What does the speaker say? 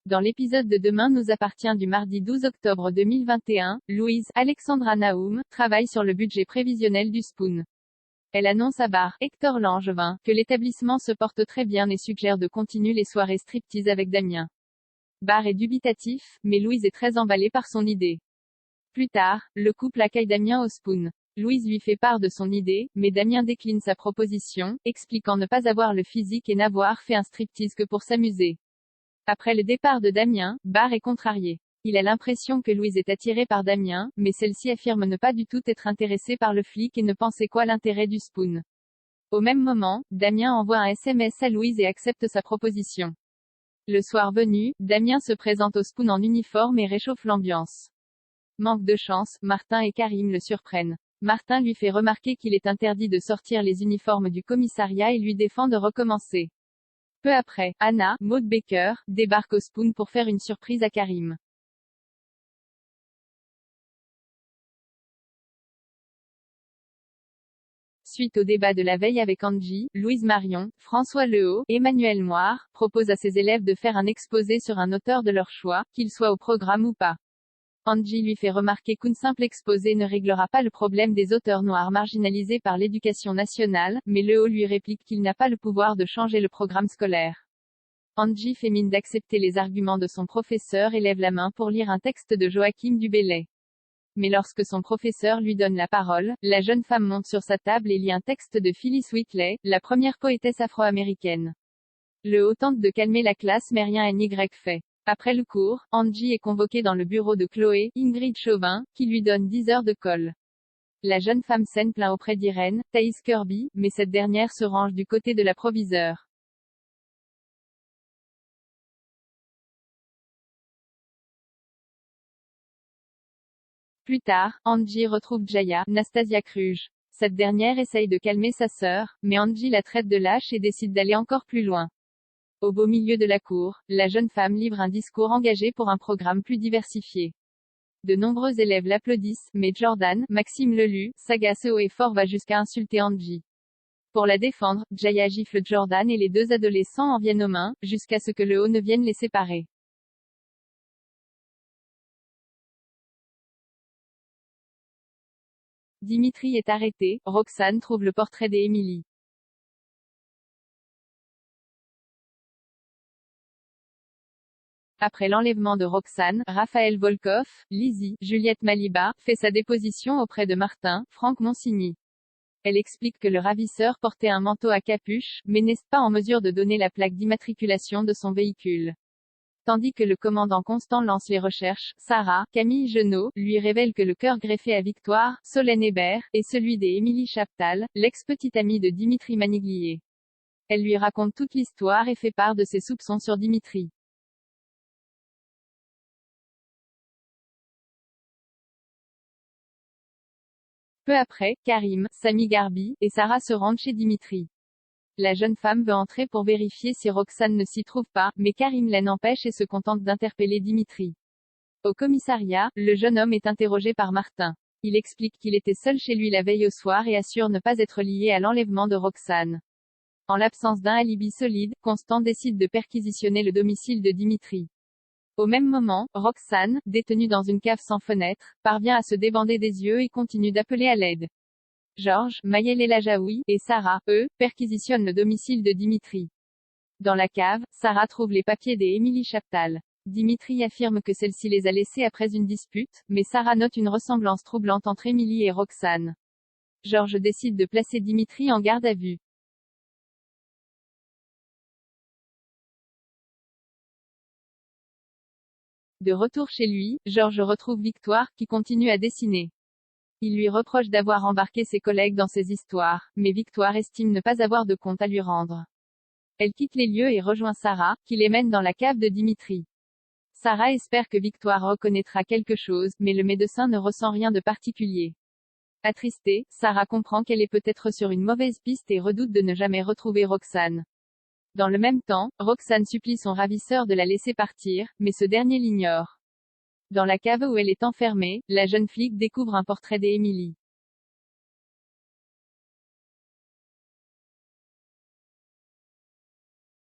Dans l'épisode de Demain nous appartient du mardi 12 octobre 2021, Louise, Alexandra Naoum, travaille sur le budget prévisionnel du Spoon. Elle annonce à Bar, Hector Langevin, que l'établissement se porte très bien et suggère de continuer les soirées striptease avec Damien. Bar est dubitatif, mais Louise est très emballée par son idée. Plus tard, le couple accueille Damien au Spoon. Louise lui fait part de son idée, mais Damien décline sa proposition, expliquant ne pas avoir le physique et n'avoir fait un striptease que pour s'amuser. Après le départ de Damien, Bar est contrarié. Il a l'impression que Louise est attirée par Damien, mais celle-ci affirme ne pas du tout être intéressée par le flic et ne pensait quoi l'intérêt du Spoon. Au même moment, Damien envoie un SMS à Louise et accepte sa proposition. Le soir venu, Damien se présente au Spoon en uniforme et réchauffe l'ambiance. Manque de chance, Martin et Karim le surprennent. Martin lui fait remarquer qu'il est interdit de sortir les uniformes du commissariat et lui défend de recommencer. Peu après, Anna, Maud Baker, débarque au Spoon pour faire une surprise à Karim. Suite au débat de la veille avec Angie, Louise Marion, François Lehaut, Emmanuel Moire, propose à ses élèves de faire un exposé sur un auteur de leur choix, qu'il soit au programme ou pas. Angie lui fait remarquer qu'une simple exposé ne réglera pas le problème des auteurs noirs marginalisés par l'éducation nationale, mais Lehaut lui réplique qu'il n'a pas le pouvoir de changer le programme scolaire. Angie fait mine d'accepter les arguments de son professeur et lève la main pour lire un texte de Joachim du Bellay. Mais lorsque son professeur lui donne la parole, la jeune femme monte sur sa table et lit un texte de Phyllis Wheatley, la première poétesse afro-américaine. Lehaut tente de calmer la classe mais rien n'y fait. Après le cours, Angie est convoquée dans le bureau de Chloé, Ingrid Chauvin, qui lui donne 10 heures de colle. La jeune femme s'en plaint auprès d'Irène, Thaïs Kirby, mais cette dernière se range du côté de la proviseure. Plus tard, Angie retrouve Jaya, Nastasia Kruge. Cette dernière essaye de calmer sa sœur, mais Angie la traite de lâche et décide d'aller encore plus loin. Au beau milieu de la cour, la jeune femme livre un discours engagé pour un programme plus diversifié. De nombreux élèves l'applaudissent, mais Jordan, Maxime Lelu, s'agace haut et fort va jusqu'à insulter Angie. Pour la défendre, Jaya gifle Jordan et les deux adolescents en viennent aux mains, jusqu'à ce que Lehaut ne vienne les séparer. Dimitri est arrêté, Roxane trouve le portrait d'Emily. Après l'enlèvement de Roxane, Raphaël Volkov, Lizzie, Juliette Maliba, fait sa déposition auprès de Martin, Franck Monsigny. Elle explique que le ravisseur portait un manteau à capuche, mais n'est pas en mesure de donner la plaque d'immatriculation de son véhicule. Tandis que le commandant Constant lance les recherches, Sarah, Camille Genot, lui révèle que le cœur greffé à Victoire, Solène Hébert, est celui d'Émilie Chaptal, l'ex-petite amie de Dimitri Maniglier. Elle lui raconte toute l'histoire et fait part de ses soupçons sur Dimitri. Peu après, Karim, Sami Garbi, et Sarah se rendent chez Dimitri. La jeune femme veut entrer pour vérifier si Roxane ne s'y trouve pas, mais Karim l'en empêche et se contente d'interpeller Dimitri. Au commissariat, le jeune homme est interrogé par Martin. Il explique qu'il était seul chez lui la veille au soir et assure ne pas être lié à l'enlèvement de Roxane. En l'absence d'un alibi solide, Constant décide de perquisitionner le domicile de Dimitri. Au même moment, Roxane, détenue dans une cave sans fenêtre, parvient à se débander des yeux et continue d'appeler à l'aide. Georges, Maëlle El Ajaoui, et Sarah, eux, perquisitionnent le domicile de Dimitri. Dans la cave, Sarah trouve les papiers d'Émilie Chaptal. Dimitri affirme que celle-ci les a laissés après une dispute, mais Sarah note une ressemblance troublante entre Émilie et Roxane. Georges décide de placer Dimitri en garde à vue. De retour chez lui, Georges retrouve Victoire, qui continue à dessiner. Il lui reproche d'avoir embarqué ses collègues dans ses histoires, mais Victoire estime ne pas avoir de compte à lui rendre. Elle quitte les lieux et rejoint Sarah, qui les mène dans la cave de Dimitri. Sarah espère que Victoire reconnaîtra quelque chose, mais le médecin ne ressent rien de particulier. Attristée, Sarah comprend qu'elle est peut-être sur une mauvaise piste et redoute de ne jamais retrouver Roxane. Dans le même temps, Roxane supplie son ravisseur de la laisser partir, mais ce dernier l'ignore. Dans la cave où elle est enfermée, la jeune flic découvre un portrait d'Émilie.